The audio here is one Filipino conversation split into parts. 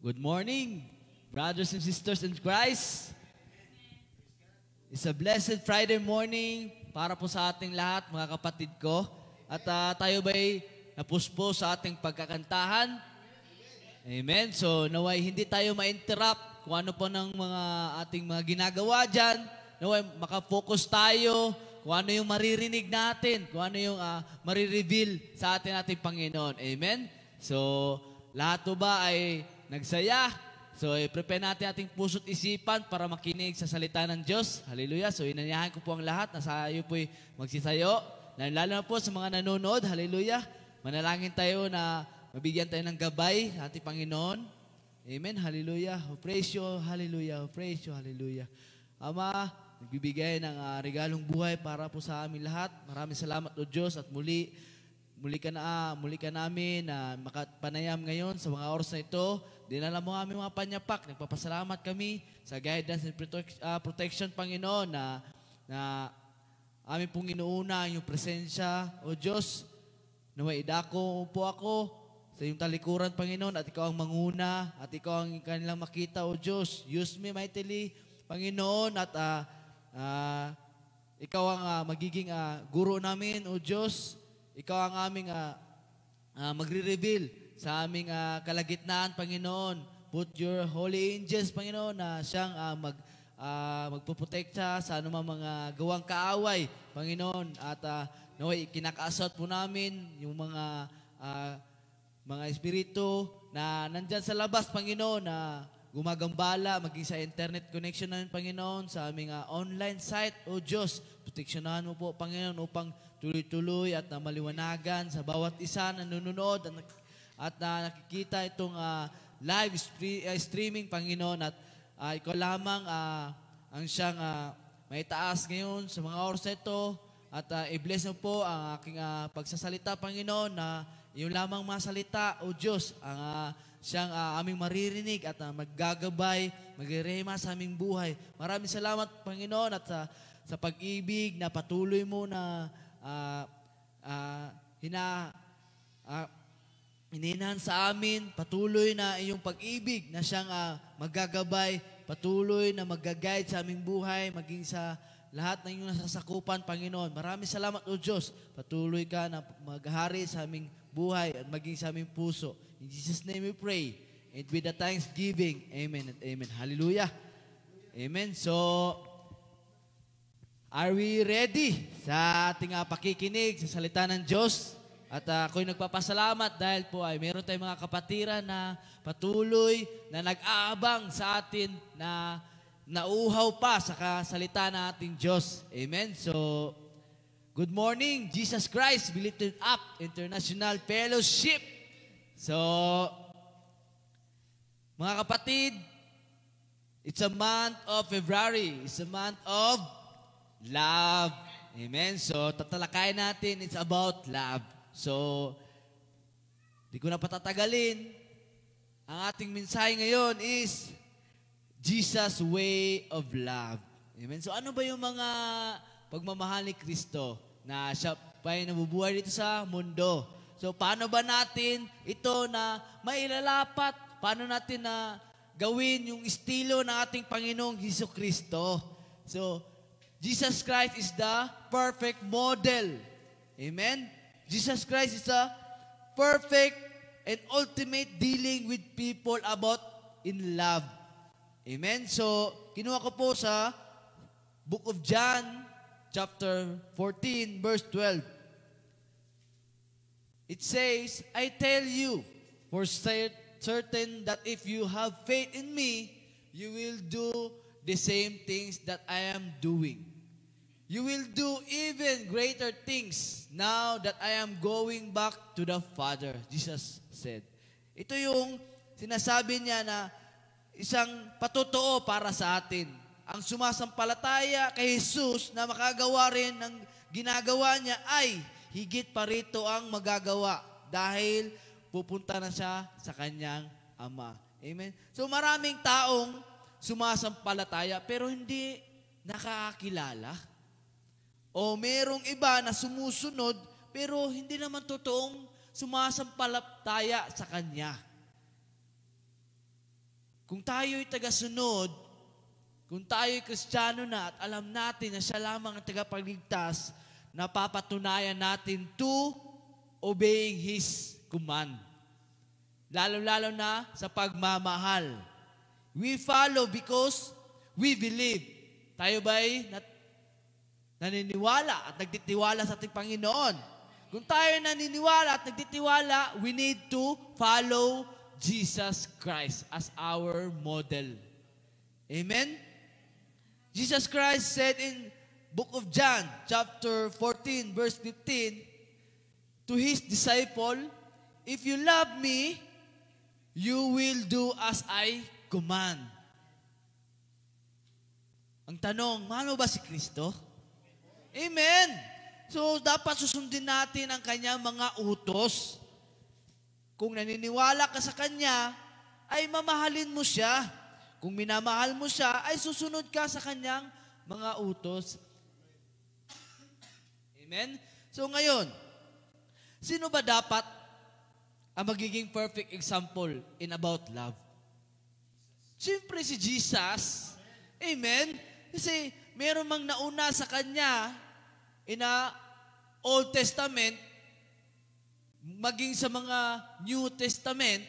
Good morning, brothers and sisters in Christ. It's a blessed Friday morning para po sa ating lahat, mga kapatid ko. At tayo ba'y napuspos sa ating pagkakantahan? Amen. So naway hindi tayo ma-interrupt kung ano po ng mga ating mga ginagawa dyan. Naway makafocus tayo kung ano yung maririnig natin, kung ano yung marireveal sa ating Panginoon. Amen. So lahat po ba ay nagsaya? So, i-prepare natin ating puso't isipan para makinig sa salita ng Diyos. Hallelujah. So, inanyahan ko po ang lahat na sa iyo po'y magsisayo. Lalo na po sa mga nanonood. Hallelujah. Manalangin tayo na mabigyan tayo ng gabay sa ating Panginoon. Amen. Hallelujah. Praise you. Hallelujah. Praise you. Hallelujah. Ama, nagbibigay ng regalong buhay para po sa amin lahat. Maraming salamat o Diyos at muli ka namin na makapanayam ngayon sa mga oras na ito. Dinala mo aming mga panyapak. Nagpapasalamat kami sa guidance and protection, Panginoon, na amin pong inuuna yung presensya, O Diyos. Naway idako po ako sa iyong talikuran, Panginoon, at ikaw ang manguna, at ikaw ang kanilang makita, O Diyos. Use me mightily, Panginoon, at ikaw ang magiging guro namin, O Diyos. Ikaw ang aming magre-reveal sa aming kalagitnaan, Panginoon. Put your holy angels, Panginoon, na siyang magpuprotekta sa anumang mga gawang kaaway, Panginoon. At naway kinakaasot po namin yung mga espiritu na nandyan sa labas, Panginoon, na gumagambala, maging sa internet connection namin, Panginoon, sa aming online site, O Diyos. Proteksyonahan mo po, Panginoon, upang tuloy-tuloy at maliwanagan sa bawat isa na nanonood at nakikita itong live streaming, Panginoon. At ikaw lamang ang siyang may taas ngayon sa mga oras na ito. At i-bless mo po ang aking pagsasalita, Panginoon, na yung lamang masalita, O Diyos, ang siyang aming maririnig at maggagabay, magrerema sa aming buhay. Maraming salamat, Panginoon, at sa pag-ibig na patuloy mo na hininahan sa amin, patuloy na iyong pag-ibig na siyang maggagabay, patuloy na mag-guide sa aming buhay, maging sa lahat ng iyong nasasakupan, Panginoon. Maraming salamat, O Diyos. Patuloy ka na maghari sa aming buhay at maging sa aming puso. In Jesus' name we pray. And with the thanksgiving, amen and amen. Hallelujah. Amen. So, are we ready sa ating pakikinig sa salita ng Diyos? At ako'y nagpapasalamat dahil po ay meron tayong mga kapatiran na patuloy na nag-aabang sa atin na nauhaw pa sa kasalita ng ating Diyos. Amen? So, good morning, Jesus Christ, be lifted up, International Fellowship. So, mga kapatid, it's a month of February. It's a month of love. Amen. So, tatalakayin natin, it's about love. So, di ko na patatagalin. Ang ating mensahe ngayon is Jesus' way of love. Amen. So, ano ba yung mga pagmamahal ni Kristo na siya pa ay nabubuhay dito sa mundo? So, paano ba natin ito na mailalapat? Paano natin na gawin yung estilo ng ating Panginoong Hesukristo? So, Jesus Christ is the perfect model. Amen? Jesus Christ is the perfect and ultimate dealing with people about in love. Amen? So, kinuha ko po sa Book of John, chapter 14, verse 12. It says, I tell you for certain that if you have faith in me, you will do the same things that I am doing. You will do even greater things now that I am going back to the Father, Jesus said. Ito yung sinasabi niya na isang patotoo para sa atin. Ang sumasampalataya kay Jesus na makagawa rin ng ginagawa niya ay higit pa rito ang magagawa dahil pupunta na siya sa kanyang Ama. Amen? So maraming taong sumasampalataya pero hindi nakakakilala. O merong iba na sumusunod pero hindi naman totoong sumasampalataya sa Kanya. kung tayo'y tagasunod, kung tayo'y Kristiyano na at alam natin na siya lamang ang tagapagligtas, napapatunayan natin to obeying His command. Lalo-lalo na sa pagmamahal. We follow because we believe. Tayo ba'y naniniwala at nagtitiwala sa ating Panginoon? Kung tayo naniniwala at nagtitiwala, we need to follow Jesus Christ as our model. Amen? Jesus Christ said in Book of John, chapter 14, verse 15, to His disciple, if you love me, you will do as I command. Ang tanong, mahal mo ba si Kristo? Amen! So, dapat susundin natin ang Kanyang mga utos. Kung naniniwala ka sa Kanya, ay mamahalin mo siya. Kung minamahal mo siya, ay susunod ka sa Kanyang mga utos. Amen? So, ngayon, sino ba dapat ang magiging perfect example in about love? Siyempre si Jesus. Amen? Kasi meron mang nauna sa Kanya in a Old Testament, maging sa mga New Testament,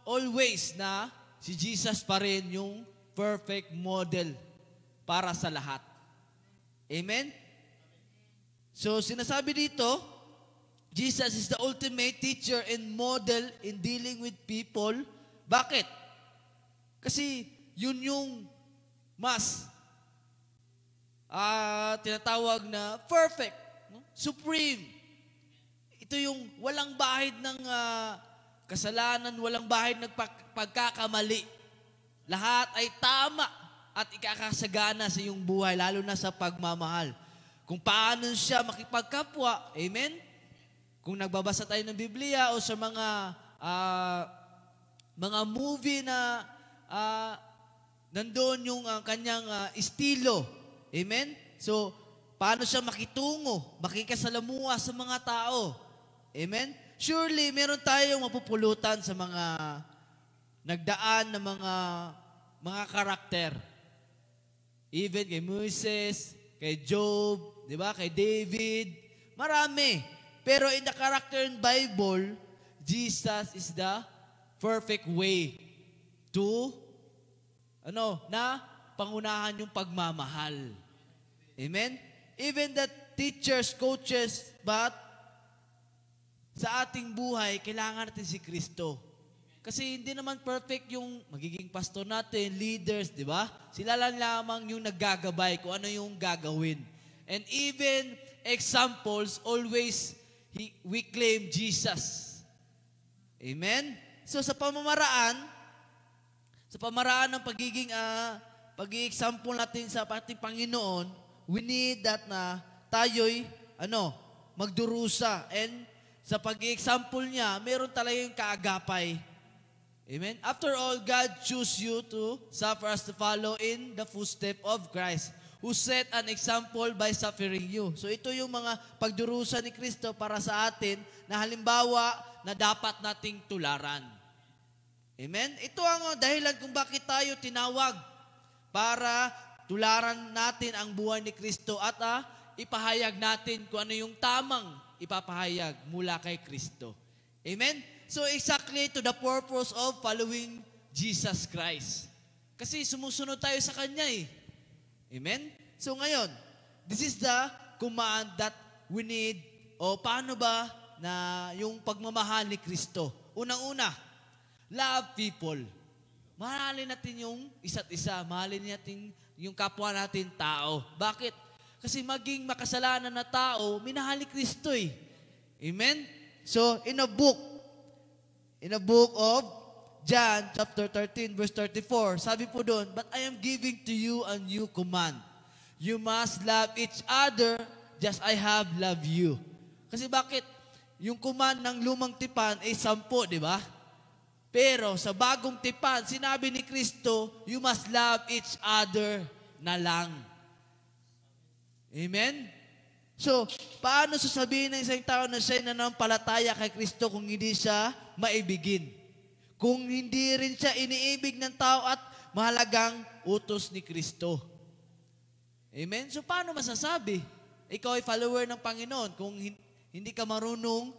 always na si Jesus pa rin yung perfect model para sa lahat. Amen? So, sinasabi dito, Jesus is the ultimate teacher and model in dealing with people. Bakit? Kasi yun yung mas tinatawag na perfect, no? Supreme. Ito yung walang bahid ng kasalanan, walang bahid ng pagkakamali. Lahat ay tama at ikakasagana sa iyong buhay, lalo na sa pagmamahal. Kung paano siya makipagkapwa, amen? Kung nagbabasa tayo ng Biblia o sa mga movie na nandoon yung kanyang estilo, amen? So, paano siya makitungo, makikasalamuha sa mga tao, amen? Surely, meron tayong mapupulutan sa mga nagdaan na mga karakter. Even kay Moses, kay Job, di ba? Kay David, marami. Pero in the character in Bible, Jesus is the perfect way to na pangunahan yung pagmamahal. Amen? Even the teachers, coaches, but sa ating buhay, kailangan natin si Kristo. Kasi hindi naman perfect yung magiging pastor natin, leaders, di ba? Sila lang lamang yung naggagabay kung ano yung gagawin. And even examples, always we claim Jesus. Amen? So sa pamamaraan ng pagiging pag-i-example natin sa ating Panginoon, we need that na tayo'y magdurusa. And sa pag-i-example niya, meron talagang kaagapay. Amen? After all, God chose you to suffer as to follow in the footsteps of Christ, who set an example by suffering you. So ito yung mga pagdurusa ni Kristo para sa atin na halimbawa na dapat nating tularan. Amen? Ito ang dahilan kung bakit tayo tinawag para tularan natin ang buhay ni Kristo at ipahayag natin kung ano yung tamang ipapahayag mula kay Kristo. Amen? So exactly to the purpose of following Jesus Christ. Kasi sumusunod tayo sa Kanya eh. Amen? So ngayon, this is the command that we need, o paano ba na yung pagmamahal ni Kristo. Unang-una, love people. Mahalin natin yung isa't isa. Mahalin natin yung kapwa natin tao. Bakit? Kasi maging makasalanan na tao, minahal ni Kristo eh. Amen? So, in a book of John, chapter 13, verse 34, sabi po doon, but I am giving to you a new command. You must love each other just I have loved you. Kasi bakit? Yung command ng lumang tipan ay 10, di ba? Pero sa bagong tipan, sinabi ni Kristo, you must love each other na lang. Amen? So, paano sasabihin ng isang tao na siya'y nananampalataya kay Kristo kung hindi siya maibigin? kung hindi rin siya iniibig ng tao at mahalagang utos ni Kristo. Amen? So paano masasabi? Ikaw ay follower ng Panginoon kung hindi ka marunong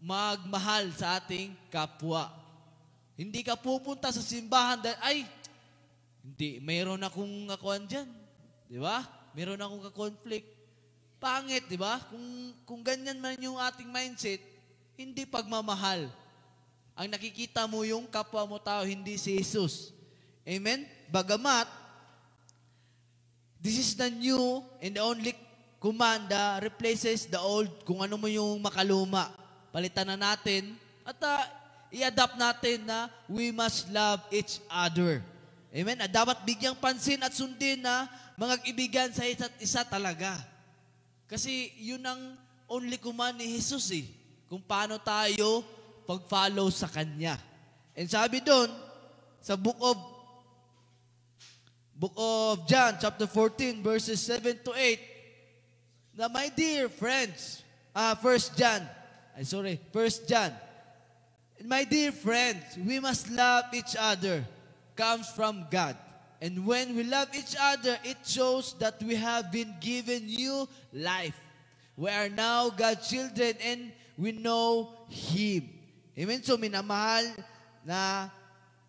magmahal sa ating kapwa. Hindi ka pupunta sa simbahan dahil, ay, hindi, mayroon akong akuan dyan. Di ba? Mayroon akong ka-conflict. Pangit, di ba? Kung ganyan man yung ating mindset, hindi pagmamahal. Ang nakikita mo yung kapwa mo tao, hindi si Jesus. Amen? Bagamat, this is the new and the only command that replaces the old, kung ano mo yung makaluma. Palitan na natin at i-adapt natin na we must love each other. Amen? At dapat bigyang pansin at sundin na mga kaibigan sa isa't isa talaga. Kasi yun ang only command ni Jesus eh. Kung paano tayo pag-follow sa Kanya. And sabi doon, sa book of John, chapter 14, verses 7 to 8, na my dear friends, 1 John, my dear friends, we must love each other, comes from God. And when we love each other, it shows that we have been given new life. We are now God's children and we know Him. Amen? So, minamahal na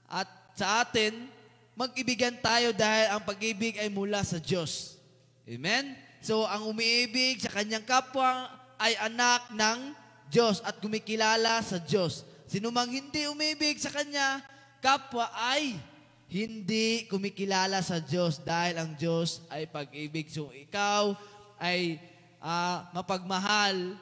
at sa atin, mag-ibigan tayo dahil ang pag-ibig ay mula sa Diyos. Amen? So, ang umiibig sa kanyang kapwa ay anak ng Diyos at kumikilala sa Diyos. Sino mang hindi umibig sa kanya, kapwa ay hindi kumikilala sa Diyos dahil ang Diyos ay pag-ibig. So, ikaw ay mapagmahal.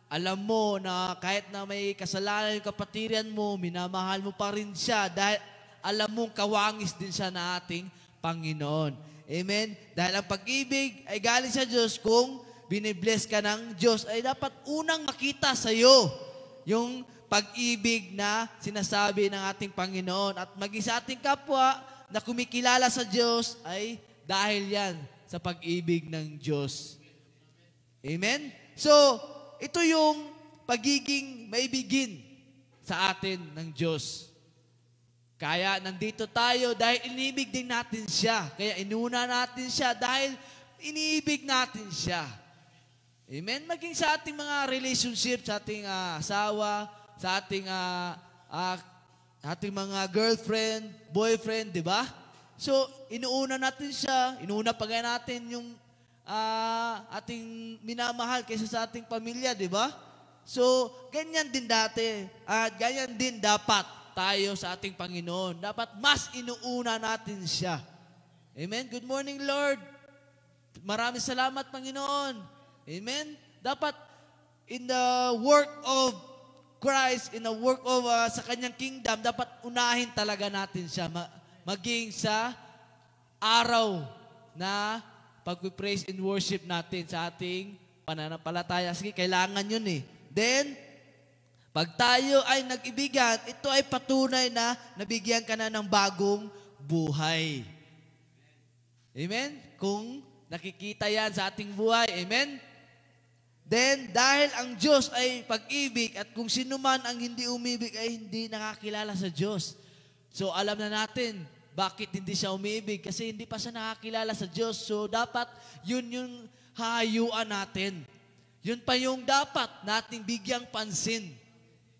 Alam mo na kahit na may kasalanan yung kapatiran mo, minamahal mo pa rin siya dahil alam mong kawangis din siya na ating Panginoon. Amen? Dahil ang pag-ibig ay galing sa Diyos. Kung binibless ka ng Diyos, ay dapat unang makita sa iyo yung pag-ibig na sinasabi ng ating Panginoon. At maging sa ating kapwa na kumikilala sa Diyos ay dahil yan sa pag-ibig ng Diyos. Amen? So, ito yung pagiging maibigin sa atin ng Diyos. Kaya nandito tayo dahil inibig din natin siya. Kaya inuna natin siya dahil iniibig natin siya. Amen? Maging sa ating mga relationship, sa ating asawa, sa ating mga girlfriend, boyfriend, di ba? So, inuuna natin siya, inuuna pa kaya natin yung ating minamahal kaysa sa ating pamilya, di ba? So, ganyan din dati. At ganyan din dapat tayo sa ating Panginoon. Dapat mas inuuna natin siya. Amen? Good morning, Lord. Maraming salamat, Panginoon. Amen? Dapat in the work of Christ, in the work of sa kanyang kingdom, dapat unahin talaga natin siya. Maging sa araw na pag-praise and worship natin sa ating pananampalataya. Sige, kailangan yun eh. Then, pag tayo ay nag-ibigan, ito ay patunay na nabigyan ka na ng bagong buhay. Amen? Kung nakikita yan sa ating buhay. Amen? Then, dahil ang Diyos ay pag-ibig at kung sino man ang hindi umibig ay hindi nakakilala sa Diyos. So, alam na natin, bakit hindi siya umibig? Kasi hindi pa siya nakakilala sa Diyos. So, dapat yun yung hayuan natin. Yun pa yung dapat nating bigyang pansin.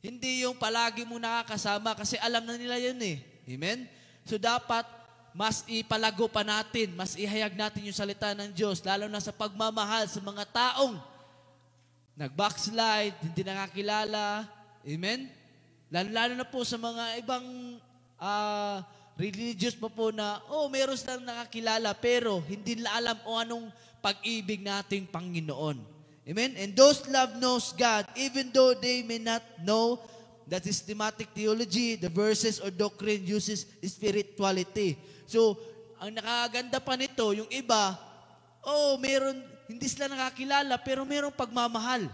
Hindi yung palagi mo nakakasama kasi alam na nila yun eh. Amen? So, dapat mas ipalago pa natin, mas ihayag natin yung salita ng Diyos, lalo na sa pagmamahal sa mga taong nag-backslide, hindi nakakilala. Amen? Lalo na po sa mga ibang religious pa po na, meron silang nakakilala, pero hindi nila alam o anong pag-ibig nating Panginoon. Amen? And those love knows God, even though they may not know the systematic theology, the verses or doctrine uses spirituality. So, ang nakaganda pa nito, yung iba, meron, hindi sila nakakilala, pero meron pagmamahal.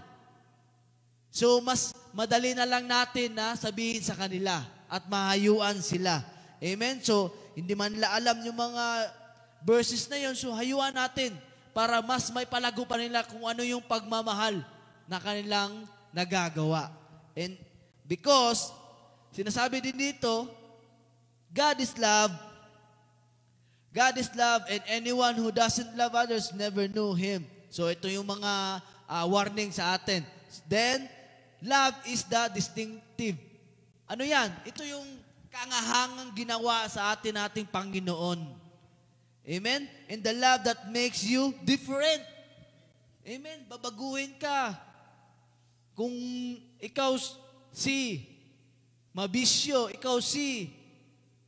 So, mas madali na lang natin na sabihin sa kanila at mahayuan sila. Amen? So, hindi man nila alam yung mga verses na yun. So, hayuan natin para mas may palago pa nila kung ano yung pagmamahal na kanilang nagagawa. And because sinasabi din dito, God is love. God is love, and anyone who doesn't love others never knew Him. So ito yung mga warning sa atin. Then, love is the distinctive. Ano yan? Ito yung kangahangang ginawa sa atin nating Panginoon. Amen? And the love that makes you different. Amen? Babaguhin ka. Kung ikaw si mabisyo, ikaw si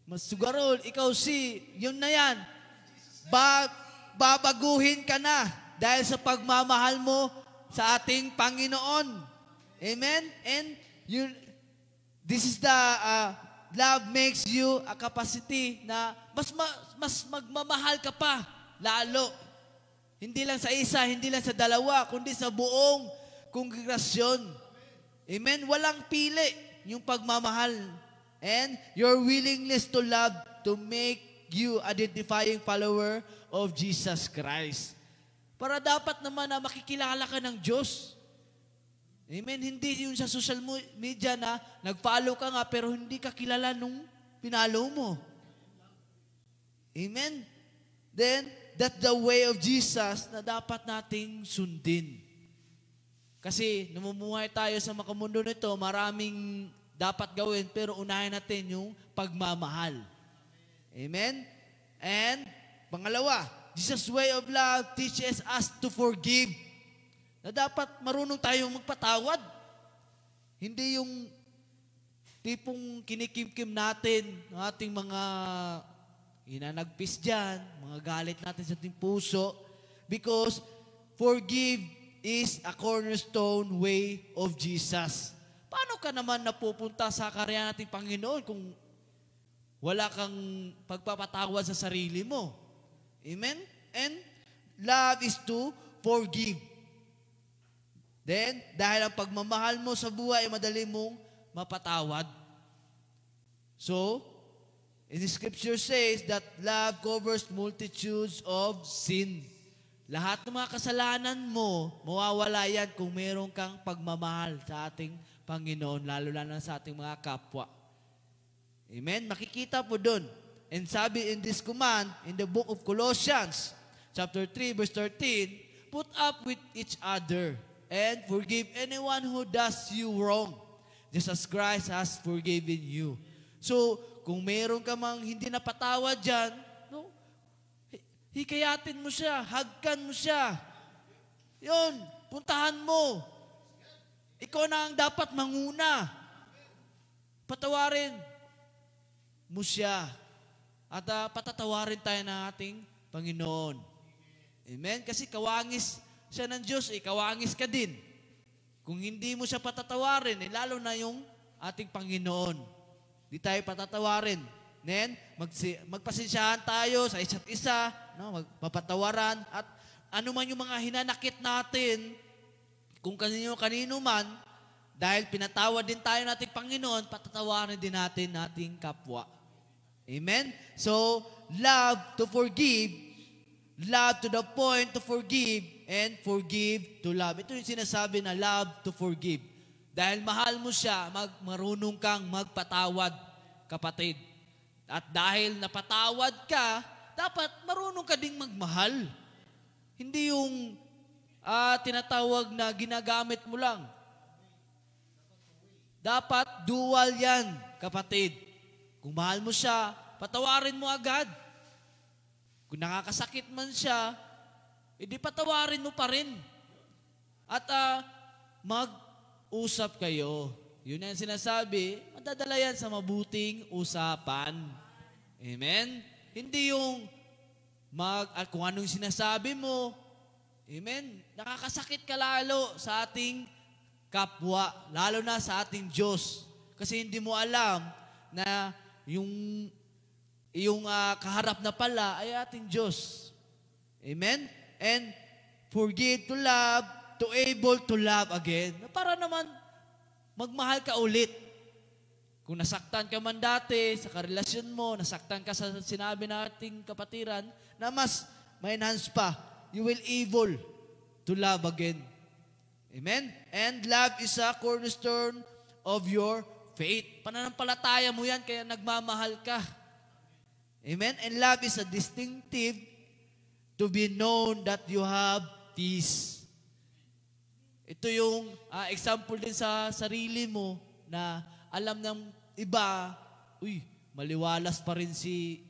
masugarol, ikaw si, yun na yan. Babaguhin ka na dahil sa pagmamahal mo sa ating Panginoon. Amen? And this is the love makes you a capacity na mas magmamahal ka pa lalo. Hindi lang sa isa, hindi lang sa dalawa, kundi sa buong kongregasyon. Amen? Walang pili yung pagmamahal. And your willingness to love to make you identifying follower of Jesus Christ. Para dapat naman na makikilala ka ng Diyos. Amen? Hindi yung sa social media na nag-follow ka nga pero hindi ka kilala nung pinalo mo. Amen? Then, that's the way of Jesus na dapat nating sundin. Kasi namumuhay tayo sa makamundo nito, maraming dapat gawin, pero unahin natin yung pagmamahal. Amen? And, pangalawa, Jesus' way of love teaches us to forgive. Na dapat marunong tayong magpatawad. Hindi yung tipong kinikimkim natin ng ating mga hinanagpis dyan, mga galit natin sa ating puso, because forgive is a cornerstone way of Jesus. Paano ka naman napupunta sa karya nating Panginoon kung wala kang pagpapatawad sa sarili mo? Amen? And love is to forgive. Then, dahil ang pagmamahal mo sa buhay, madali mong mapatawad. So, in the scripture says that love covers multitudes of sin. Lahat ng mga kasalanan mo, mawawala yan kung meron kang pagmamahal sa ating Panginoon, lalo na sa ating mga kapwa. Amen? Makikita po dun. And sabi in this command, in the book of Colossians, chapter 3, verse 13, put up with each other and forgive anyone who does you wrong, just as Christ has forgiven you. So, kung meron ka mang hindi napatawad dyan, no, hikayatin mo siya, hagkan mo siya. Yun, puntahan mo. Ikaw na ang dapat manguna. Patawarin mo siya. At patatawarin tayo ng ating Panginoon. Amen? Kasi kawangis siya ng Diyos, kawangis ka din. Kung hindi mo siya patatawarin, lalo na yung ating Panginoon. Di tayo patatawarin. Then, magpasensyahan tayo sa isa't isa, no? Magpapatawaran, at ano man yung mga hinanakit natin, kung kanino man, dahil pinatawad din tayo nating Panginoon, patatawarin din natin nating kapwa. Amen? So, love to forgive, love to the point to forgive, and forgive to love. Ito yung sinasabi na love to forgive. Dahil mahal mo siya, marunong kang magpatawad, kapatid. At dahil napatawad ka, dapat marunong ka ding magmahal. Hindi yung tinatawag na ginagamit mo lang. Dapat dual yan, kapatid. Kung mahal mo siya, patawarin mo agad. Kung nakakasakit man siya, edi patawarin mo pa rin. At mag-usap kayo. Yun ang sinasabi, madadala yan sa mabuting usapan. Amen? Hindi yung kung anong sinasabi mo, amen? Nakakasakit ka lalo sa ating kapwa, lalo na sa ating Diyos. Kasi hindi mo alam na yung kaharap na pala ay ating Diyos. Amen? And forgive to love, to able to love again. Para naman magmahal ka ulit. Kung nasaktan ka man dati sa karelasyon mo, nasaktan ka sa sinabi nating kapatiran, na mas ma-enhance pa, you will able to love again. Amen? And love is a cornerstone of your faith. Pananampalataya mo yan, kaya nagmamahal ka. Amen? And love is a distinctive to be known that you have peace. Ito yung example din sa sarili mo na alam ng iba, maliwalas pa rin si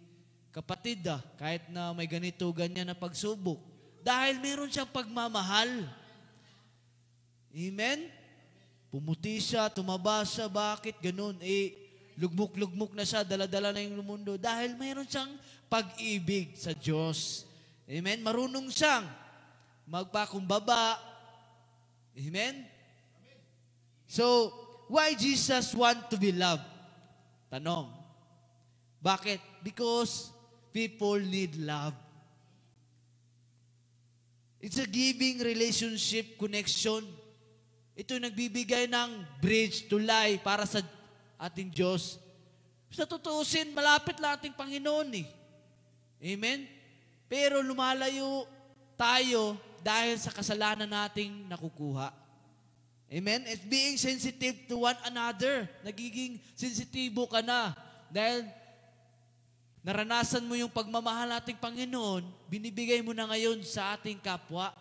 kapatid kahit na may ganito, ganyan na pagsubok. Dahil meron siyang pagmamahal. Amen? Pumuti siya, tumaba siya, bakit ganun? Lugmok-lugmok na siya, dala-dala na yung mundo. Dahil meron siyang pag-ibig sa Diyos. Amen? Marunong siyang magpakumbaba. Amen? So, why Jesus want to be loved? Tanong. Bakit? Because people need love. It's a giving relationship connection. Ito nagbibigay ng bridge to life para sa ating Diyos. Sa tutuusin, malapit lang ating Panginoon eh. Amen? Pero lumalayo tayo dahil sa kasalanan nating nakukuha. Amen? It's being sensitive to one another. Nagiging sensitibo ka na. Dahil naranasan mo yung pagmamahal nating Panginoon, binibigay mo na ngayon sa ating kapwa.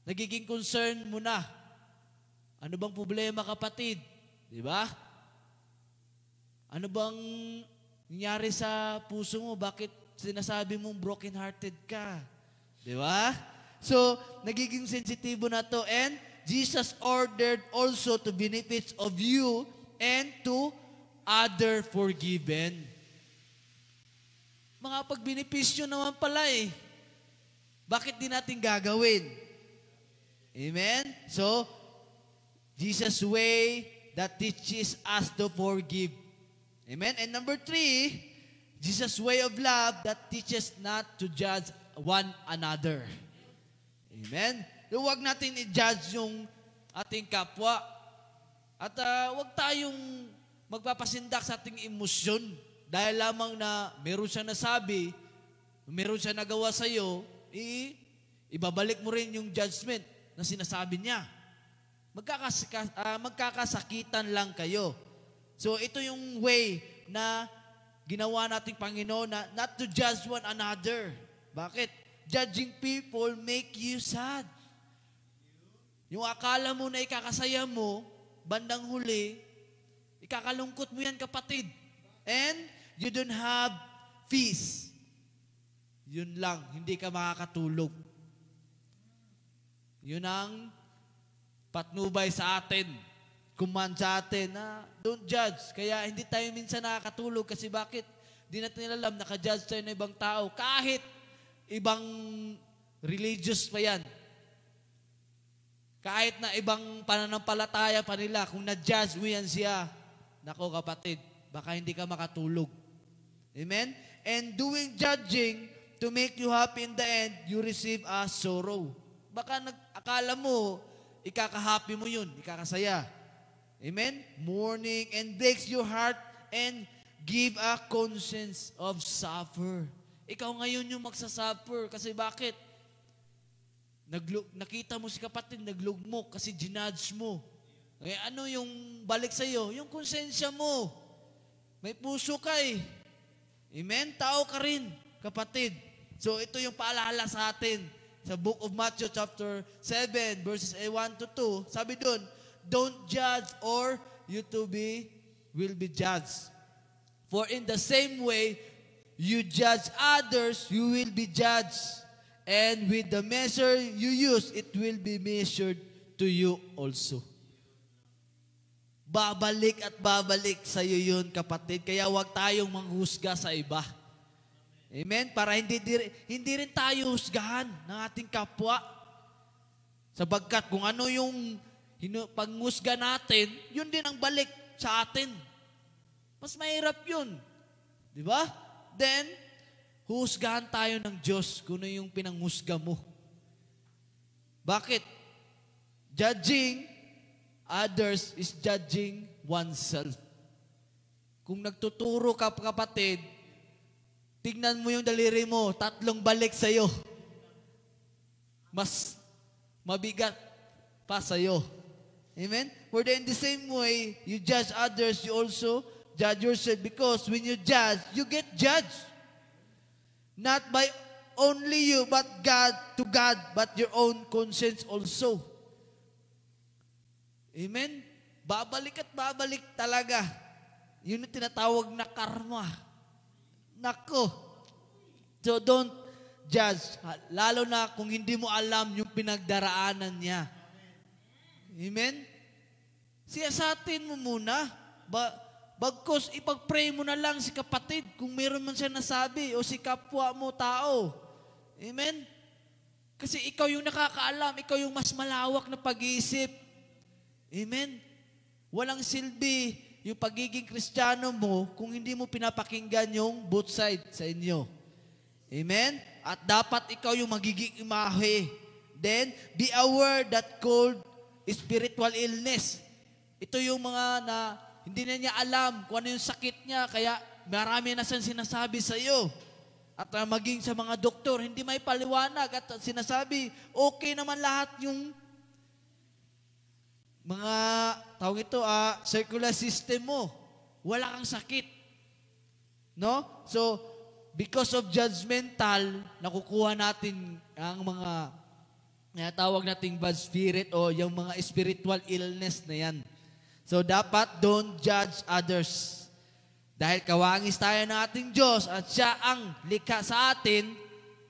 Nagiging concern mo na. Ano bang problema, kapatid? Di ba? Ano bang nangyari sa puso mo? Bakit sinasabi mong broken-hearted ka? Di ba? So, nagiging sensitibo na to. And Jesus ordered also to benefits of you and to other forgiven. Mga pagbenepisyo naman pala eh. Bakit di natin gagawin? Amen? So, Jesus' way that teaches us to forgive. Amen? And number 3, Jesus' way of love that teaches not to judge one another. Amen? Huwag natin i-judge yung ating kapwa. At huwag tayong magpapasindak sa ating emosyon. Dahil lamang na meron siya nasabi, meron siya nagawa sa iyo, ibabalik mo rin yung judgment na sinasabi niya. Magkakasakitan lang kayo. So ito yung way na ginawa nating Panginoon na not to judge one another. Bakit? Judging people make you sad. Yung akala mo na ikakasaya mo, bandang huli, ikakalungkot mo yan, kapatid. And you don't have peace. Yun lang, hindi ka makakatulog. Yun ang patnubay sa atin, command sa atin na don't judge. Kaya hindi tayo minsan nakakatulog kasi bakit? Di natin alam, nakajudge tayo ng ibang tao. Kahit ibang religious pa yan. Kahit na ibang pananampalataya pa nila, kung na-judge mo yan siya, nako kapatid, baka hindi ka makatulog. Amen? And doing judging to make you happy in the end, you receive a sorrow. Baka akala mo, ikakahappy mo yun, ikakasaya. Amen? Mourning and breaks your heart and give a conscience of suffer. Ikaw ngayon yung magsasuffer. Kasi bakit? Nakita mo si kapatid, naglugmok kasi ginudge mo. Eh, ano yung balik sa'yo? Yung konsensya mo. May puso ka eh. Amen? Tao ka rin, kapatid. So ito yung paalala sa atin. Sa book of Matthew chapter 7 verses 1 to 2, sabi doon, don't judge or you will be judged. For in the same way you judge others, you will be judged. And with the measure you use, it will be measured to you also. Babalik at babalik sa iyo yun, kapatid. Kaya huwag tayong manghusga sa iba. Amen? Para hindi rin tayo husgahan ng ating kapwa. Sapagkat kung ano yung panghusga natin, yun din ang balik sa atin. Mas mahirap yun. Di ba? Then, huhusgahan tayo ng Diyos kung ano yung pinanghusga mo. Bakit? Judging others is judging oneself. Kung nagtuturo ka, kapatid, tignan mo yung daliri mo, 3 balik sa'yo. Mas mabigat pa sa'yo. Amen? For in the same way you judge others, you also judge yourself. Because when you judge, you get judged. Not by only you, but to God, but your own conscience also. Amen? Babalik at babalik talaga. Yun yung tinatawag na karma. Nako. So don't judge. Lalo na kung hindi mo alam yung pinagdaraanan niya. Amen? Siyasatin mo muna. Bagkos, ipag-pray mo na lang si kapatid kung meron man siya nasabi o si kapwa mo tao. Amen? Kasi ikaw yung nakakaalam, ikaw yung mas malawak na pag-iisip. Amen? Walang silbi yung pagiging Kristiyano mo kung hindi mo pinapakinggan yung both side sa inyo. Amen? At dapat ikaw yung magiging imahe. Then, be aware that called spiritual illness. Ito yung mga na hindi na niya alam kung ano yung sakit niya, kaya marami na siyang sinasabi sa iyo. At maging sa mga doktor, hindi may paliwanag at sinasabi, okay naman lahat yung mga, tawag ito, circular system mo. Wala kang sakit. No? So, because of judgmental, nakukuha natin ang mga tawag nating bad spirit o yung mga spiritual illness na yan. So, dapat don't judge others. Dahil kawangis tayo ng ating Diyos at siya ang likha sa atin,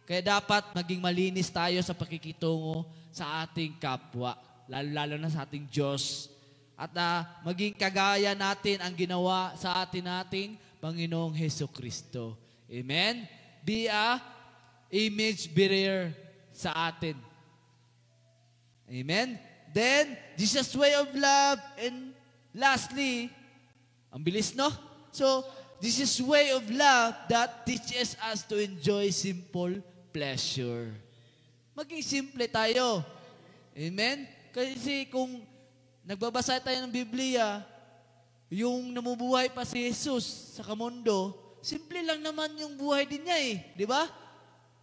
kaya dapat maging malinis tayo sa pakikitungo sa ating kapwa. Lalo na sa ating Diyos. At maging kagaya natin ang ginawa sa atin nating Panginoong Hesus Kristo. Amen? Be a image bearer sa atin. Amen? Then, Jesus' way of love. And lastly, ang bilis, no? So, this is way of love that teaches us to enjoy simple pleasure. Maging simple tayo. Amen? Kasi kung nagbabasa tayo ng Biblia, yung namumuhay pa si Jesus sa kamundo, simple lang naman yung buhay din niya eh. Di ba?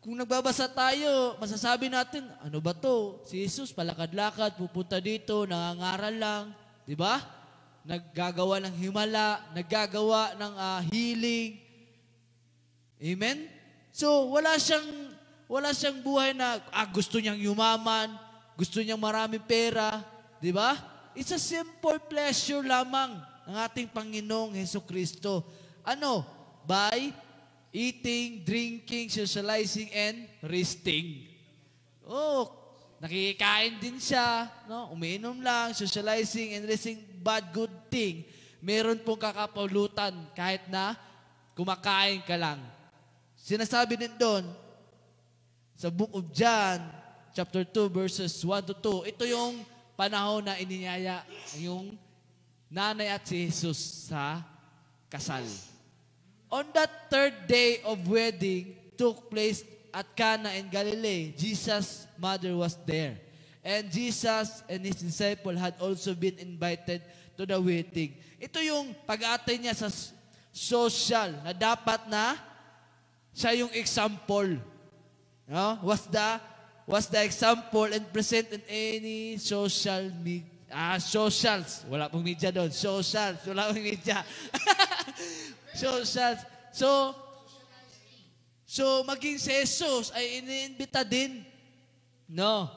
Kung nagbabasa tayo, masasabi natin, ano ba to? Si Jesus, palakad-lakad, pupunta dito, nangangaral lang. Di ba? Naggagawa ng himala, naggagawa ng healing. Amen? So, wala siyang buhay na gusto niyang yumaman, gusto niyang maraming pera, di ba? It's a simple pleasure lamang ng ating Panginoong Hesus Kristo. Ano? By eating, drinking, socializing, and resting. Oh, nakikain din siya, no? Umiinom lang, socializing, and resting, bad good thing. Meron pong kakapulutan kahit na kumakain ka lang. Sinasabi din doon, sa Book of John, chapter 2, verses 1 to 2, ito yung panahon na ininyaya yung nanay at si Jesus sa kasal. On that third day of wedding took place at Cana in Galilee, Jesus' mother was there. And Jesus and his disciple had also been invited to the wedding. Ito yung pag-atay niya sa social na dapat na siya yung example. No? Was the example and present in any social media. Socials. Wala pong media doon. Socials. Wala pong media. Socials. So maging si Jesus ay iniimbita din. No.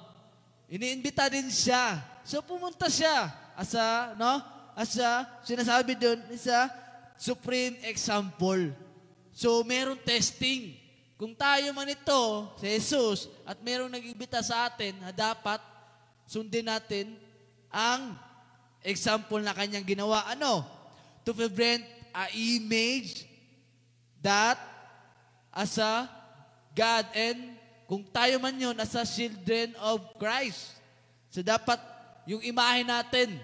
Iniimbita din siya. So pumunta siya as sinasabi doon, is a supreme example. So meron testing. Kung tayo man ito, si Jesus, at merong nag-imbita sa atin na dapat sundin natin ang example na kanyang ginawa. Ano? To present a image that as a God and kung tayo man yun, as a children of Christ. So dapat yung imahe natin,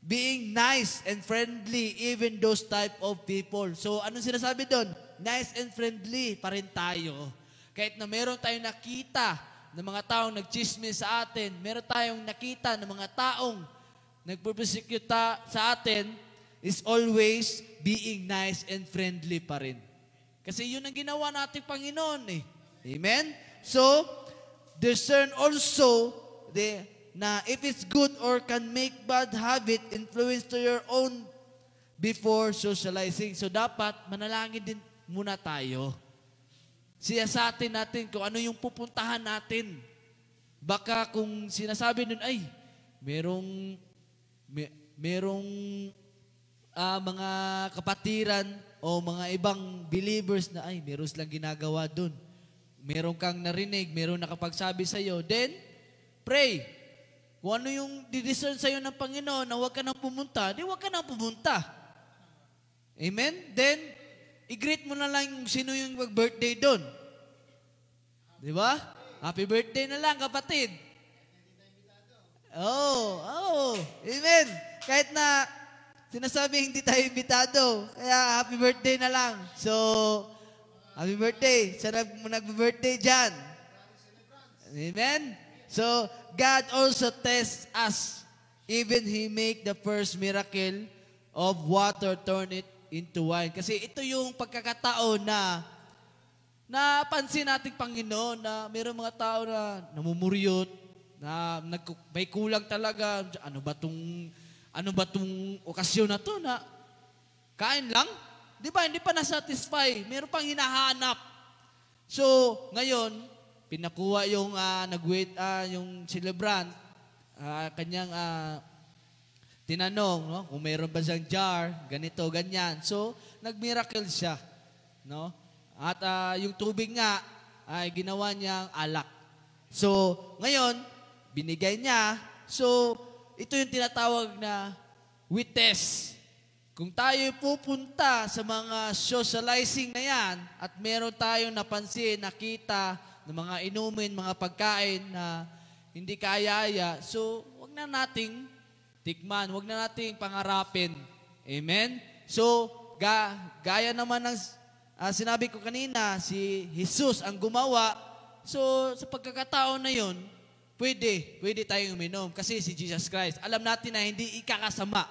being nice and friendly, even those type of people. So anong sinasabi doon? Nice and friendly pa rin tayo. Kahit na meron tayong nakita ng mga taong nagchismis sa atin, meron tayong nakita ng mga taong nagpupersecute sa atin, is always being nice and friendly pa rin. Kasi yun ang ginawa nating Panginoon eh. Amen? So, discern also na if it's good or can make bad habit influence to your own before socializing. So dapat manalangin din muna tayo. Siyasatin natin kung ano yung pupuntahan natin. Baka kung sinasabi nun, ay, merong mga kapatiran o mga ibang believers na, ay, meron silang ginagawa dun. Meron kang narinig, meron nakapagsabi sa'yo, then, pray. Kung ano yung didiscern sa'yo ng Panginoon na huwag ka nang pumunta, di huwag ka nang pumunta. Amen? Then, i-greet mo na lang yung sino yung mag-birthday doon. Di ba? Happy birthday na lang, kapatid. Oh. Amen. Kahit na sinasabi hindi tayo imbitado, kaya happy birthday na lang. So, happy birthday. Sana mo nag-birthday dyan. Amen? So, God also tests us. Even He make the first miracle of water, turn it into wine. Kasi ito yung pagkakataon na napansin nating Panginoon na mayroong mga tao na namumuryot, na may kulang talaga. Ano ba tong okasyon na to na kain lang? Di ba? Hindi pa na-satisfy. Mayroon pang hinahanap. So, ngayon, pinakuha yung yung celebrant, kanyang tinanong, no? Kung mayroon ba siyang jar, ganito, ganyan. So, nag-miracle siya, no? At yung tubig nga ay ginawa niyang alak. So, ngayon, binigay niya. So, ito yung tinatawag na witness. Kung tayo pupunta sa mga socializing na yan at meron tayong napansin, nakita ng mga inumin, mga pagkain na hindi kayaya, so wag na nating tikman, wag na nating pangarapin. Amen? So, gaya naman ng sinabi ko kanina, si Jesus ang gumawa. So, sa pagkakataon na yun, pwede tayong uminom. Kasi si Jesus Christ, alam natin na hindi ikakasama.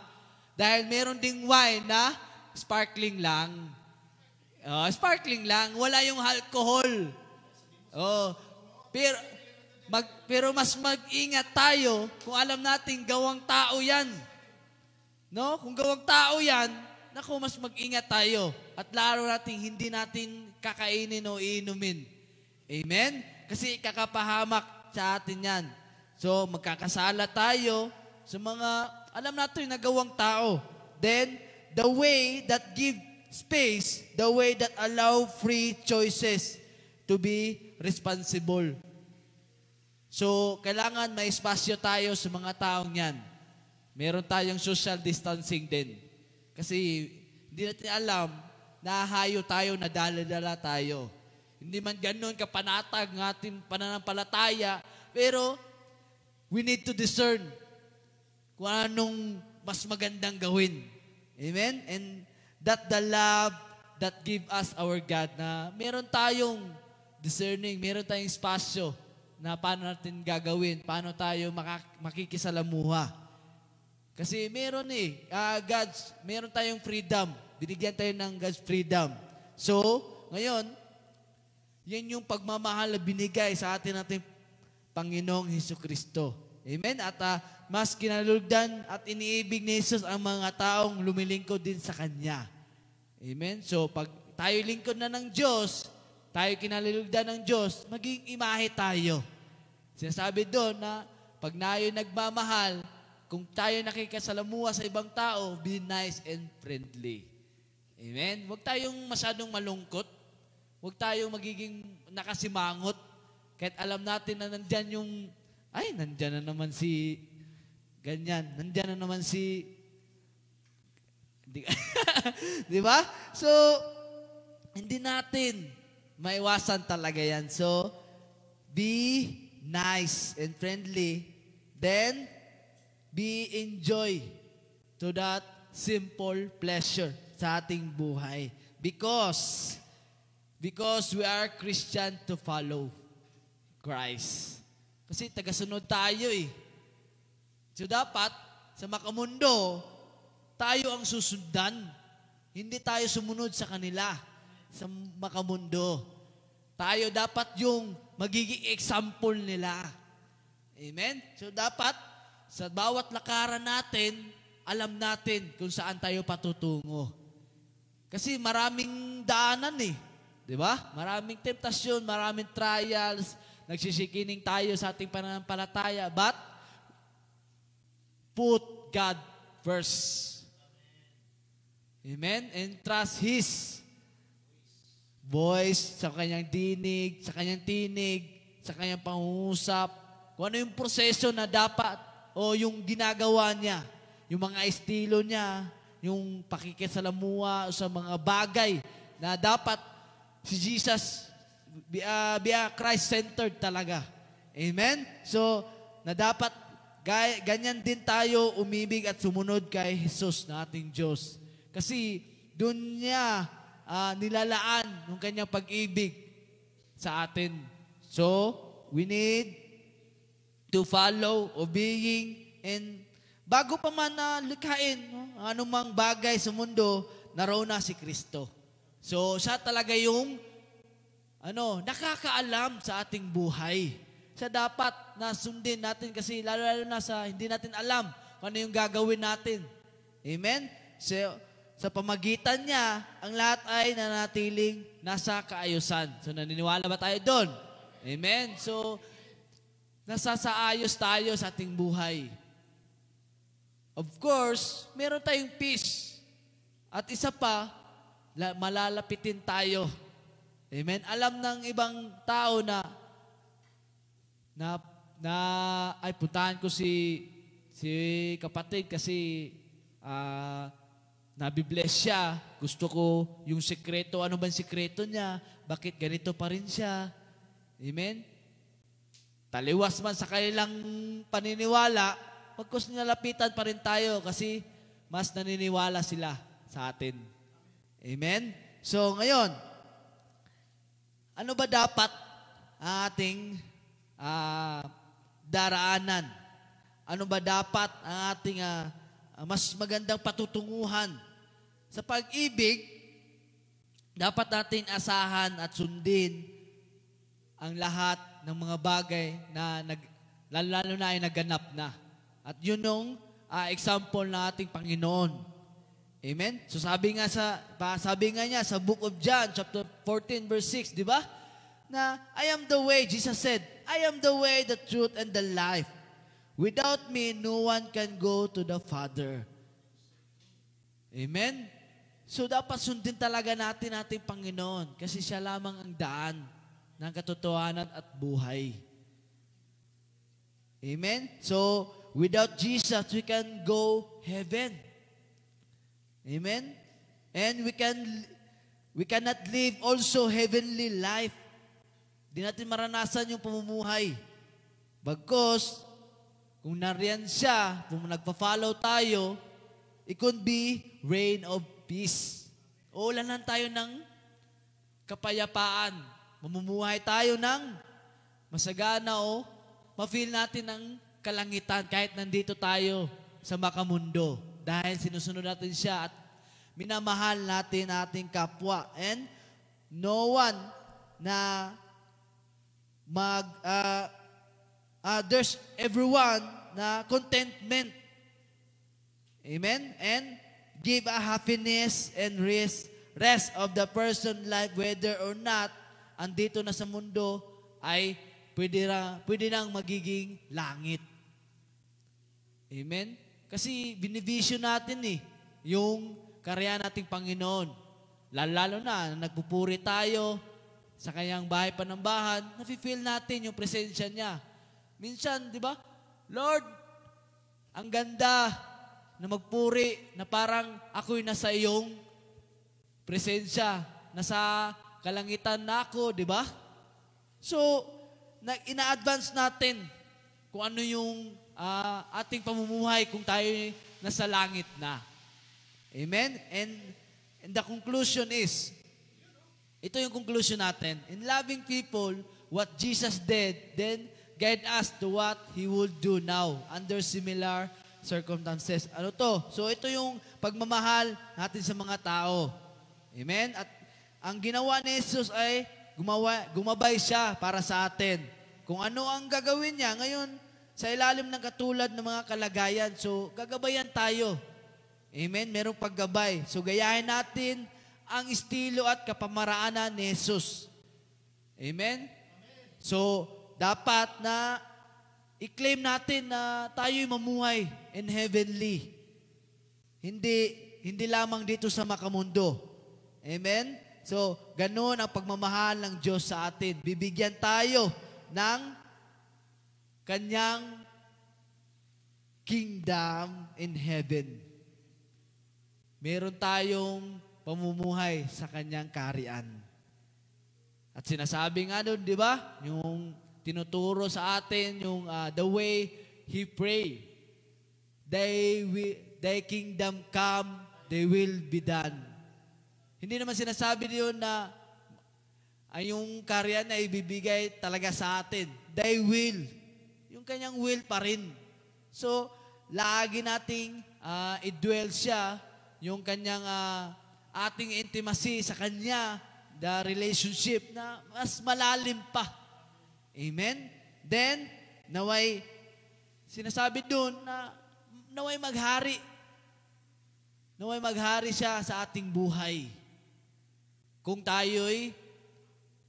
Dahil meron ding wine na sparkling lang. Sparkling lang. Wala yung alcohol. Pero mas mag-ingat tayo kung alam natin gawang tao yan. No? Kung gawang tao yan, naku, mas mag-ingat tayo. At lalo natin, hindi natin kakainin o iinumin. Amen? Kasi kakapahamak sa atin yan. So, magkakasala tayo sa mga alam natin yung nagawang tao. Then, the way that give space, the way that allow free choices to be responsible. So, kailangan may espasyo tayo sa mga taong yan. Meron tayong social distancing din. Kasi, hindi natin alam, nahahayo tayo, nadala-dala tayo. Hindi man ganun kapanatag ng ating pananampalataya, pero we need to discern kung anong mas magandang gawin. Amen? And that the love that give us our God, na meron tayong discerning, meron tayong espasyo na paano natin gagawin, paano tayo makikisalamuha. Kasi meron meron tayong freedom. Binigyan tayo ng God's freedom. So, ngayon, yan yung pagmamahal na binigay sa atin nating Panginoong Hesukristo. Amen? At mas kinalugdan at iniibig ni Jesus ang mga taong lumilingkod din sa Kanya. Amen? So, pag tayo lingkod na ng Diyos, tayo kinalulugdan ng Diyos, maging imahe tayo. Sinasabi doon na pag tayo nagmamahal, kung tayo nakikasalamuha sa ibang tao, be nice and friendly. Amen? Huwag tayong masyadong malungkot. Huwag tayong magiging nakasimangot. Kahit alam natin na nandyan yung, ay, nandyan na naman si, ganyan, nandyan na naman si, di ba? So, hindi natin maiwasan talaga yan. So, be nice and friendly. Then, be enjoy to that simple pleasure sa ating buhay. Because we are Christian to follow Christ. Kasi tagasunod tayo eh. So dapat, sa makamundo, tayo ang susundan. Hindi tayo sumunod sa kanila, sa makamundo. Tayo dapat yung magiging example nila. Amen? So dapat, sa bawat lakaran natin, alam natin kung saan tayo patutungo. Kasi maraming daanan eh. Di ba? Maraming temptasyon, maraming trials, nagsisikining tayo sa ating pananampalataya. But, put God first. Amen? And trust His voice sa kanyang dinig, sa kanyang tinig, sa kanyang pangungusap. Kung ano yung proseso na dapat o yung ginagawa niya, yung mga estilo niya, yung pakikisalamuha sa mga bagay na dapat si Jesus be Christ-centered talaga. Amen? So, na dapat ganyan din tayo umibig at sumunod kay Jesus na ating Diyos. Kasi doon niya nilalaan yung kanyang pag-ibig sa atin. So, we need to follow, obeying, and bago pa man na likhain, anumang bagay sa mundo, naroon na si Kristo. So, siya talaga yung nakakaalam sa ating buhay. Siya dapat na sundin natin kasi lalo na sa hindi natin alam kung ano yung gagawin natin. Amen? So, sa pamagitan niya, ang lahat ay nanatiling nasa kaayusan. So, naniniwala ba tayo doon? Amen? So, nasasaayos tayo sa ating buhay. Of course, meron tayong peace. At isa pa, malalapitin tayo. Amen? Alam ng ibang tao na puntahan ko si kapatid kasi nabibless siya. Gusto ko yung sikreto. Ano ba yung sikreto niya? Bakit ganito pa rin siya? Amen? Taliwas man sa kanilang paniniwala, pagkus nalapitan pa rin tayo kasi mas naniniwala sila sa atin. Amen? So ngayon, ano ba dapat ang ating daraanan? Ano ba dapat ang ating mas magandang patutunguhan? Sa pag-ibig, dapat natin asahan at sundin ang lahat ng mga bagay na lalo na ay naganap na. At yun yung example na ating Panginoon. Amen? So sabi nga niya sa Book of John, chapter 14, verse 6, di ba? Na, I am the way, Jesus said, I am the way, the truth, and the life. Without me, no one can go to the Father. Amen? So dapat sundin talaga natin ating Panginoon kasi siya lamang ang daan ng katotohanan at buhay. Amen? So, without Jesus, we can go heaven. Amen? And we cannot live also heavenly life. Di natin maranasan yung pamumuhay. Bagkus, kung nariyan siya, kung nagpa-follow tayo, it could be reign of peace. O ulanan tayo ng kapayapaan. Mamumuhay tayo ng masagana o ma-feel natin ng kalangitan kahit nandito tayo sa makamundo. Dahil sinusunod natin siya at minamahal natin ating kapwa. And no one na there's everyone na contentment. Amen? And give a happiness and rest of the person life whether or not andito na sa mundo ay pwede nang magiging langit. Amen? Kasi binivision natin yung karya nating Panginoon. Lalo na, nagpupuri tayo sa kanyang bahay panambahan, nafe-feel natin yung presensya niya. Minsan, di ba? Lord, ang ganda na magpuri na parang ako'y nasa iyong presensya, nasa kalangitan na ako, di ba? So, ina-advance natin kung ano yung ating pamumuhay kung tayo nasa langit na. Amen? And the conclusion is, ito yung conclusion natin. In loving people, what Jesus did, then guide us to what He would do now under similar circumstances. Ano to? So ito yung pagmamahal natin sa mga tao. Amen? At ang ginawa ni Jesus ay gumabay siya para sa atin. Kung ano ang gagawin niya, ngayon, sa ilalim ng katulad ng mga kalagayan. So, gagabayan tayo. Amen? Merong paggabay. So, gayahin natin ang estilo at kapamaraanan ni Jesus. Amen? So, dapat na i-claim natin na tayo'y mamuhay in heavenly. Hindi lamang dito sa makamundo. Amen? So, ganun ang pagmamahal ng Diyos sa atin. Bibigyan tayo ng Kanyang kingdom in heaven. Meron tayong pamumuhay sa Kanyang kaharian. At sinasabi nga doon, di ba? Yung tinuturo sa atin, yung the way He pray. Thy kingdom come, Thy will be done. Hindi naman sinasabi doon na ay yung kaharian na ibibigay talaga sa atin. Thy will. Yung Kanyang will pa rin. So, lagi nating i-dwell siya, yung Kanyang ating intimacy sa Kanya, the relationship na mas malalim pa. Amen? Then, naway, sinasabi doon na naway maghari. Naway maghari siya sa ating buhay. Kung tayo'y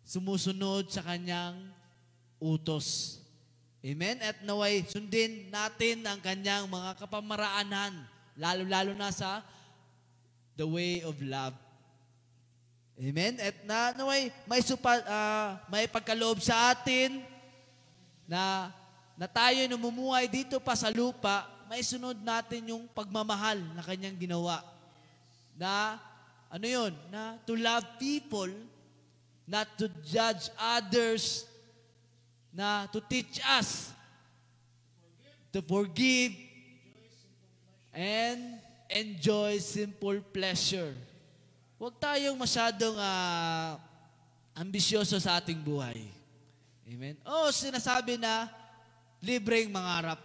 sumusunod sa Kanyang utos. Amen? At naway sundin natin ang Kanyang mga kapamaraanan, lalo-lalo na sa the way of love. Amen? At naway may pagkaloob sa atin na tayo namumuhay dito pa sa lupa, may sunod natin yung pagmamahal na Kanyang ginawa. Na, ano yun? Na to love people, not to judge others, na to teach us to forgive and enjoy simple pleasure. Huwag tayong masyadong ambisyoso sa ating buhay. Amen? Sinasabi na libreng mangarap.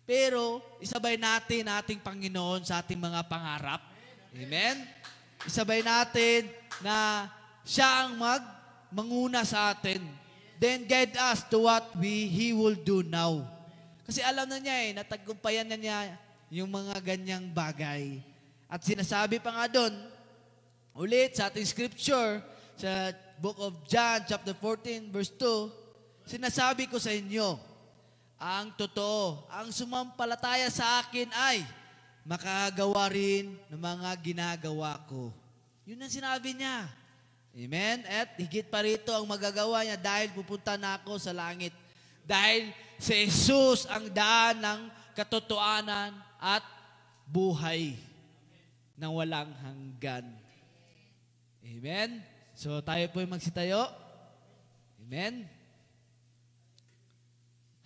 Pero, isabay natin ating Panginoon sa ating mga pangarap. Amen? Isabay natin na siya ang manguna sa atin. Then guide us to what He will do now. Kasi alam na niya natagumpayan na niya yung mga ganyang bagay. At sinasabi pa nga doon, ulit sa ating scripture, sa book of John, chapter 14, verse 2, sinasabi ko sa inyo, ang totoo, ang sumampalataya sa akin ay makagawa rin ng mga ginagawa ko. Yun ang sinabi niya. Amen? At higit pa rito ang magagawa niya dahil pupunta na ako sa langit. Dahil si Jesus ang daan ng katotohanan at buhay na walang hanggan. Amen? So tayo po magsitayo. Amen?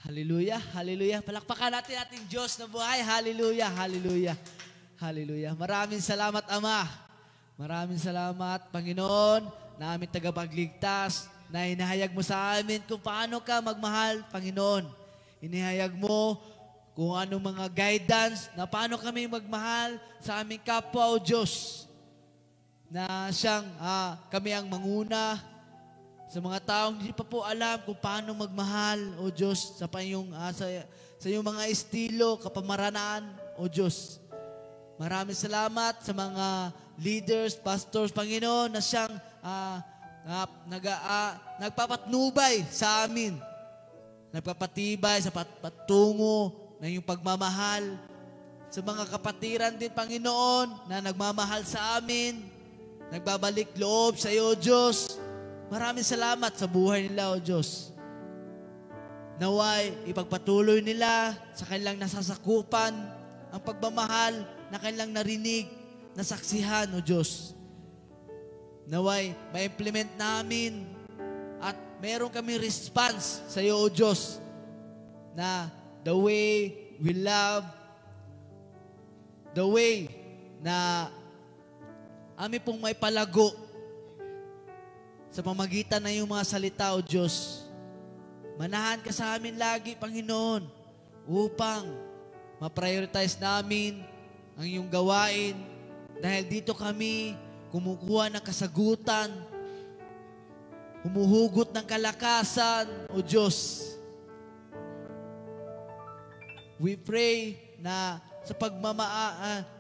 Hallelujah, hallelujah. Palakpakan natin ating Diyos na buhay. Hallelujah, hallelujah, hallelujah. Maraming salamat, Ama. Maraming salamat, Panginoon, na aming tagapagligtas, na inahayag mo sa amin kung paano ka magmahal, Panginoon. Inihayag mo kung anong mga guidance, na paano kami magmahal sa aming kapwa, O Diyos. Na siyang, kami ang manguna sa mga taong hindi pa po alam kung paano magmahal, O Diyos, sa iyong mga estilo, kapamaranaan, O Diyos. Maraming salamat sa mga leaders, pastors, Panginoon, na siyang nagpapatnubay sa amin. Nagpapatibay sa patungo ng iyong pagmamahal. Sa mga kapatiran din, Panginoon, na nagmamahal sa amin, nagbabalik loob sa iyo, Diyos. Maraming salamat sa buhay nila, O Diyos. Naway, ipagpatuloy nila sa kanilang nasasakupan ang pagmamahal na kanilang narinig, nasaksihan, O Diyos. Naway, ma-implement namin at meron kami response sa iyo, O Diyos, na the way we love, the way na amin pong may palago sa pamagitan na yung mga salita, O Diyos. Manahan ka sa amin lagi, Panginoon, upang ma-prioritize namin ang iyong gawain dahil dito kami kumukuha ng kasagutan, humuhugot ng kalakasan, O Diyos. We pray na sa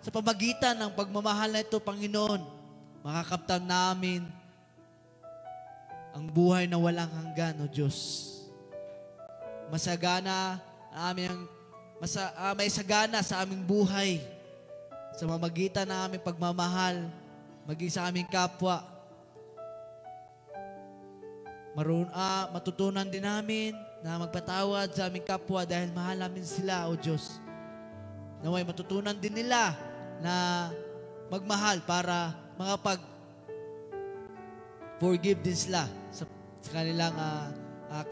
pamagitan ng pagmamahal na ito, Panginoon, makakaptan namin ang buhay na walang hanggan, O Diyos. Masagana may sagana sa aming buhay sa mamagitan ng aming pagmamahal maging sa aming kapwa. Matutunan din namin na magpatawad sa aming kapwa dahil mahal namin sila, O Diyos. Naway matutunan din nila na magmahal para makapag-forgive din sila sa kanilang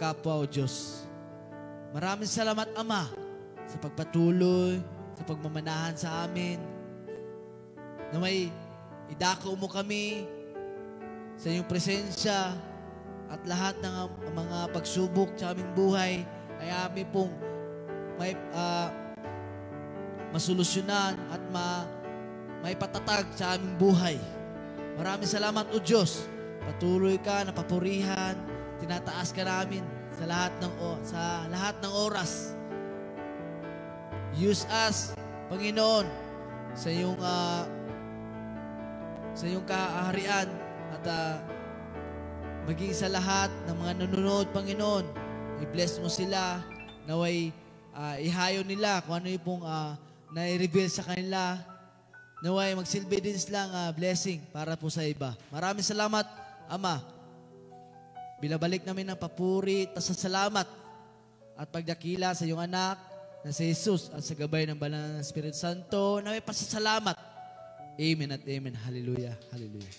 kapwa, O Diyos. Maraming salamat, Ama, sa pagpatuloy, sa pagmamanahan sa amin. Naway idako mo kami sa iyong presensya at lahat ng mga pagsubok sa aming buhay ay amin pong masolusyonan at may patatag sa aming buhay. Maraming salamat, O Diyos. Patuloy ka, napapurihan, tinataas ka namin sa lahat ng oras. Use us, Panginoon, sa iyong kaharian at maging sa lahat ng mga nanonood, Panginoon. I-bless mo sila, naway ihayo nila kung ano yung pong na-reveal sa kanila. Naway magsilbi din silang blessing para po sa iba. Maraming salamat, Ama. Binabalik namin ang papuri at pasasalamat at pagdakila sa iyong anak na si Jesus at sa gabay ng banal na Espiritu Santo na may pasasalamat. Amen at amen. Hallelujah. Hallelujah.